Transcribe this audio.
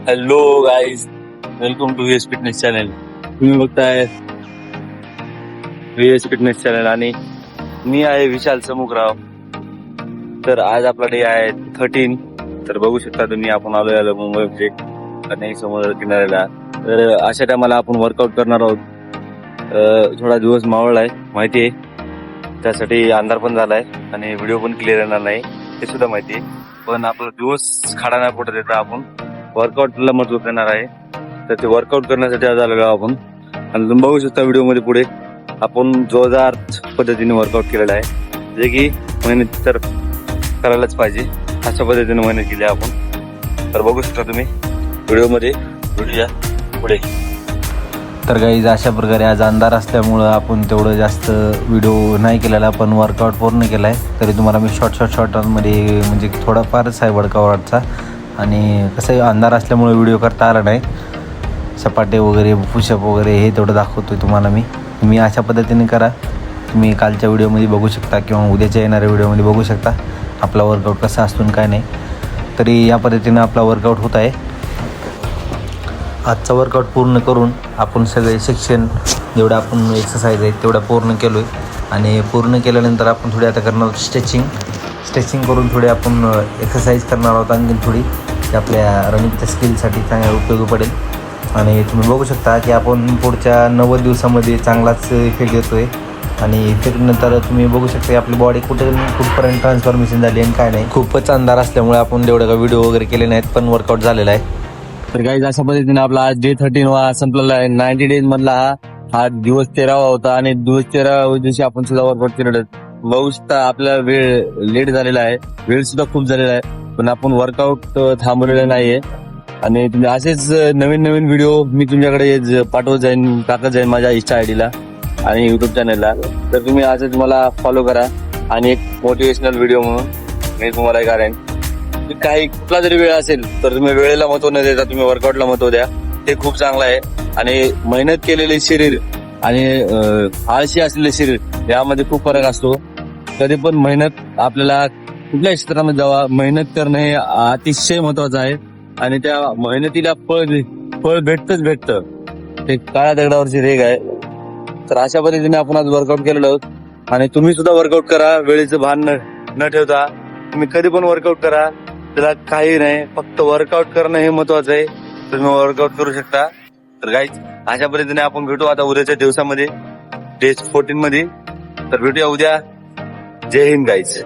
Hello guys, welcome to VS fitness channel. तुम्ही बघताय VS fitness channel आणि मी आहे विशाल समुखराव. तर आज आपला डे आहे 13. तर बघू शकता तुम्ही, आपण आलो मुंबई कन्याई समुद्र किनाऱ्याला. तर अशा टायमाला आपण वर्कआउट करणार आहोत. थोडा दिवस मावळला आहे माहिती आहे, त्यासाठी अंधार पण झालाय आणि व्हिडिओ पण क्लिअर येणार नाही ते सुद्धा माहिती आहे. पण आपला दिवस खाडा नाही पडत येतं, आपण वर्कआउटला महत्व देणार आहे. तर ते वर्कआउट करण्यासाठी आज आलेलो आपण. आणि तुम्ही बघू शकता व्हिडिओ मध्ये पुढे आपण जोरदार पद्धतीने वर्कआउट केलेला आहे, जे की मेहनत तर करायलाच पाहिजे. अशा पद्धतीने मेहनत केली आपण. तर बघू शकता तुम्ही व्हिडिओ मध्ये पुढे. तर गाईज अशा प्रकारे आज अंधार असल्यामुळं आपण तेवढं जास्त व्हिडिओ नाही केलेला, पण वर्कआउट पूर्ण केला आहे. तरी तुम्हाला मी शॉर्टमध्ये म्हणजे थोडाफारच आहे वर्कआउटचा. आणि कसं अंधार असल्यामुळे व्हिडिओ करता आला नाही. सपाटे वगैरे पुशअप वगैरे हे तेवढं दाखवतोय तुम्हाला मी अशा पद्धतीने करा. तुम्ही कालच्या व्हिडिओमध्ये बघू शकता किंवा उद्याच्या येणाऱ्या व्हिडिओमध्ये बघू शकता आपला वर्कआउट कसा असतो काय नाही. तरी या पद्धतीनं आपला वर्कआउट होत आहे. आजचा वर्कआउट पूर्ण करून आपण सगळे सेक्शन जेवढं आपण एक्सरसाइज आहेत तेवढा पूर्ण केलो आहे. आणि पूर्ण केल्यानंतर आपण थोडी आता करणार आहोत स्ट्रेचिंग करून थोडी आपण एक्सरसाइज करणार आहोत आणखी थोडी, की आपल्या रनिंगच्या स्किलसाठी चांगला उपयोगी पडेल. आणि तुम्ही बघू शकता की आपण पुढच्या 90 दिवसामध्ये चांगलाच इफेक्ट येतो आहे. आणि इफेक्ट नंतर तुम्ही बघू शकता की आपली बॉडी कुठपर्यंत ट्रान्सफॉर्मेशन झाली आणि काय नाही. खूपच अंधार असल्यामुळे आपण तेवढं का व्हिडिओ वगैरे केले नाहीत, पण वर्कआउट झालेला आहे. तर गाईज अशा पद्धतीने आपला आज डे 13 संपलेला आहे. 90 डेज मधला हा दिवस 13वा होता आणि दिवस 13 दिवशी आपण सुद्धा वर्कआउट केलेलं आहे. बघू शकता आपला वेळ लेट झालेला आहे, वेळ सुद्धा खूप झालेला आहे, पण आपण वर्कआउट थांबवलेलं नाहीये. आणि तुम्ही असेच नवीन व्हिडिओ मी तुमच्याकडे टाकत जाईन माझ्या इंस्टा आयडीला आणि युट्यूब चॅनलला. तर तुम्ही असंच मला फॉलो करा. आणि एक मोटिवेशनल व्हिडिओ म्हणून मी तुम्हाला एक करेन. काही कुठला जरी वेळ असेल तर तुम्ही वेळेला महत्व न देता तुम्ही वर्कआउटला महत्व द्या, ते खूप चांगलं आहे. आणि मेहनत केलेले शरीर आणि आळशी असलेले शरीर यामध्ये खूप फरक असतो. कधी पण मेहनत आपल्याला कुठल्याही क्षेत्रामध्ये जावा, मेहनत करणं हे अतिशय महत्वाचं आहे. आणि त्या मेहनतीला फळ भेटतं. ते काळ्या दगडावरची रेग आहे. तर अशा पद्धतीने आपण आज वर्कआउट केलेलं आहोत. आणि तुम्ही सुद्धा वर्कआउट करा, वेळेचं भान न ठेवता. तुम्ही कधी पण वर्कआउट करा, त्याला काही नाही, फक्त वर्कआउट करणं हे महत्वाचं आहे. तुम्ही वर्कआउट करू शकता. तर गाईज अशा पद्धतीने आपण भेटू आता उद्याच्या दिवसामध्ये, डे 14 मध्ये. तर भेटूया उद्या. जय हिंद गाईज.